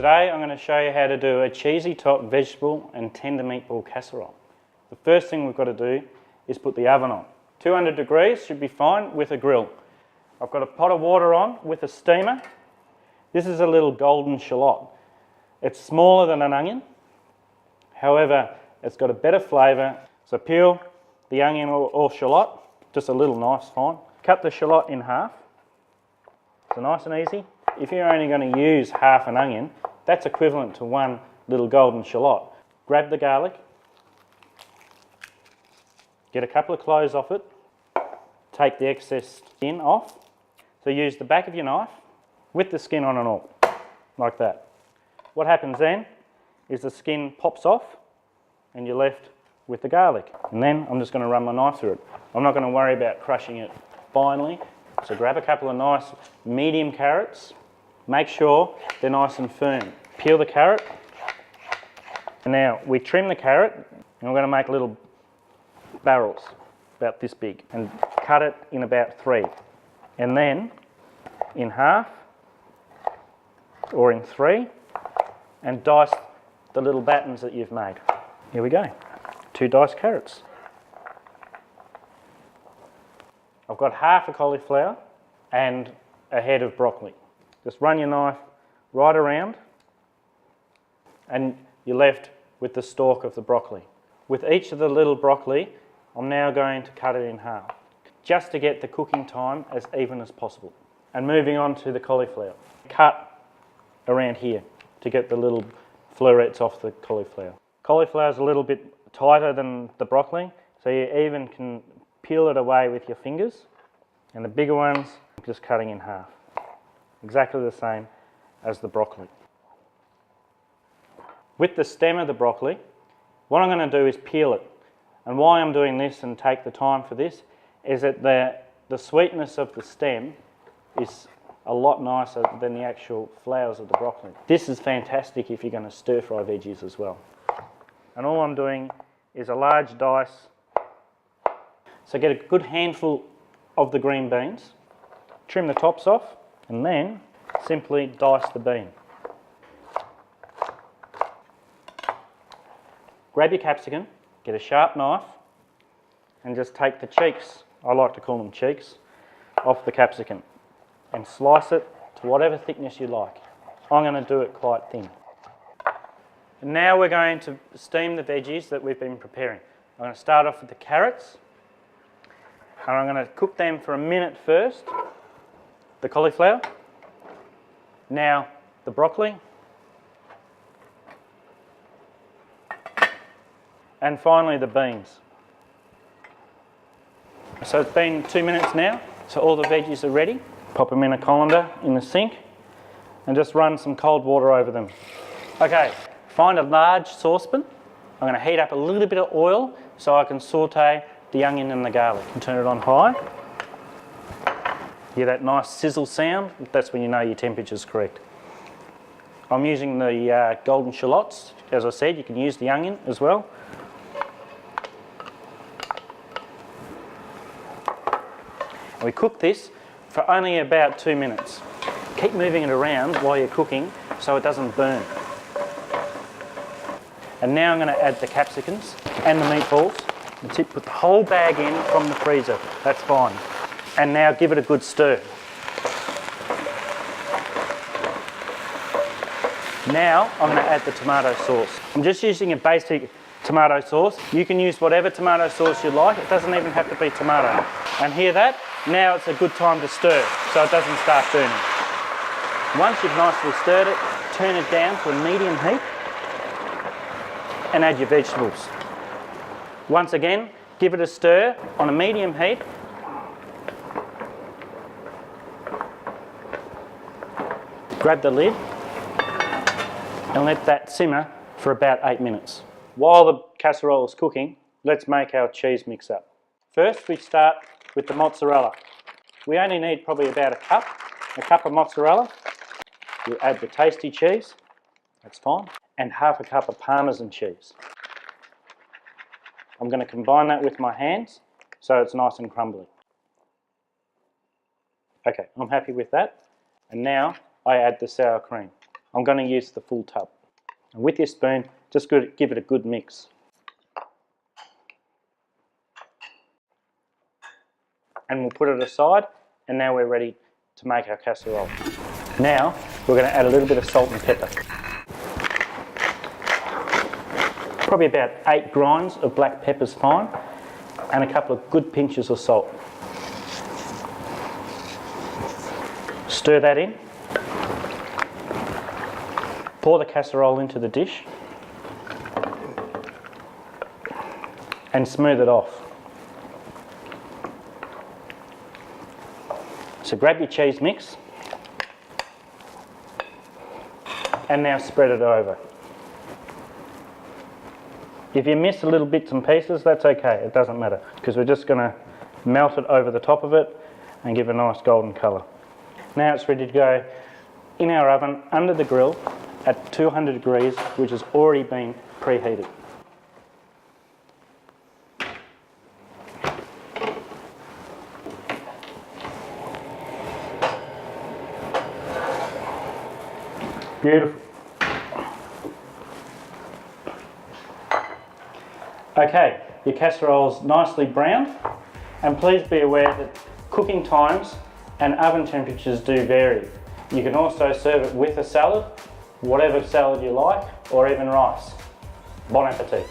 Today I'm going to show you how to do a cheesy top vegetable and tender meatball casserole. The first thing we've got to do is put the oven on. 200 degrees should be fine with a grill. I've got a pot of water on with a steamer. This is a little golden shallot. It's smaller than an onion, however it's got a better flavour. So peel the onion or shallot, just a little knife's fine. Cut the shallot in half, so nice and easy. If you're only going to use half an onion, that's equivalent to one little golden shallot. Grab the garlic, get a couple of cloves off it, take the excess skin off. So use the back of your knife with the skin on and all, like that. What happens then is the skin pops off and you're left with the garlic. And then I'm just going to run my knife through it. I'm not going to worry about crushing it finely. So grab a couple of nice medium carrots. Make sure they're nice and firm. Peel the carrot. And now we trim the carrot and we're going to make little barrels about this big and cut it in about 3. And then in half or in 3 and dice the little battens that you've made. Here we go. 2 diced carrots. I've got half a cauliflower and a head of broccoli. Just run your knife right around and you're left with the stalk of the broccoli. With each of the little broccoli, I'm now going to cut it in half, just to get the cooking time as even as possible. And moving on to the cauliflower. Cut around here to get the little florets off the cauliflower. Cauliflower is a little bit tighter than the broccoli, so you even can peel it away with your fingers. And the bigger ones, just cutting in half. Exactly the same as the broccoli. With the stem of the broccoli, what I'm going to do is peel it. And why I'm doing this and take the time for this is that the sweetness of the stem is a lot nicer than the actual flowers of the broccoli. This is fantastic if you're going to stir fry veggies as well. And all I'm doing is a large dice. So get a good handful of the green beans, trim the tops off, and then simply dice the bean. Grab your capsicum, get a sharp knife, and just take the cheeks, I like to call them cheeks, off the capsicum and slice it to whatever thickness you like. I'm going to do it quite thin. And now we're going to steam the veggies that we've been preparing. I'm going to start off with the carrots, and I'm going to cook them for a minute first. The cauliflower, now the broccoli, and finally the beans. So it's been 2 minutes now, so all the veggies are ready. Pop them in a colander in the sink and just run some cold water over them. Okay, find a large saucepan. I'm going to heat up a little bit of oil so I can saute the onion and the garlic. And turn it on high. Hear that nice sizzle sound? That's when you know your temperature is correct. I'm using the golden shallots. As I said, you can use the onion as well. And we cook this for only about 2 minutes. Keep moving it around while you're cooking so it doesn't burn. And now I'm going to add the capsicums and the meatballs. That's it, put the whole bag in from the freezer. That's fine. And now give it a good stir. Now I'm going to add the tomato sauce. I'm just using a basic tomato sauce. You can use whatever tomato sauce you like. It doesn't even have to be tomato. And hear that? Now it's a good time to stir so it doesn't start burning. Once you've nicely stirred it, turn it down to a medium heat and add your vegetables. Once again, give it a stir on a medium heat. Grab the lid and let that simmer for about 8 minutes. While the casserole is cooking, let's make our cheese mix up. First, we start with the mozzarella. We only need probably about a cup of mozzarella. You add the tasty cheese, that's fine, and half a cup of parmesan cheese. I'm going to combine that with my hands so it's nice and crumbly. Okay, I'm happy with that. And now I add the sour cream. I'm going to use the full tub. And with your spoon, just give it a good mix. And we'll put it aside, and now we're ready to make our casserole. Now we're going to add a little bit of salt and pepper. Probably about 8 grinds of black pepper's fine, and a couple of good pinches of salt. Stir that in. Pour the casserole into the dish and smooth it off. So grab your cheese mix and now spread it over. If you miss a little bits and pieces, that's okay, it doesn't matter, because we're just going to melt it over the top of it and give a nice golden colour. Now it's ready to go in our oven under the grill at 200 degrees, which has already been preheated. Beautiful. Okay, your casserole's nicely browned, and please be aware that cooking times and oven temperatures do vary. You can also serve it with a salad, whatever salad you like, or even rice. Bon appetit.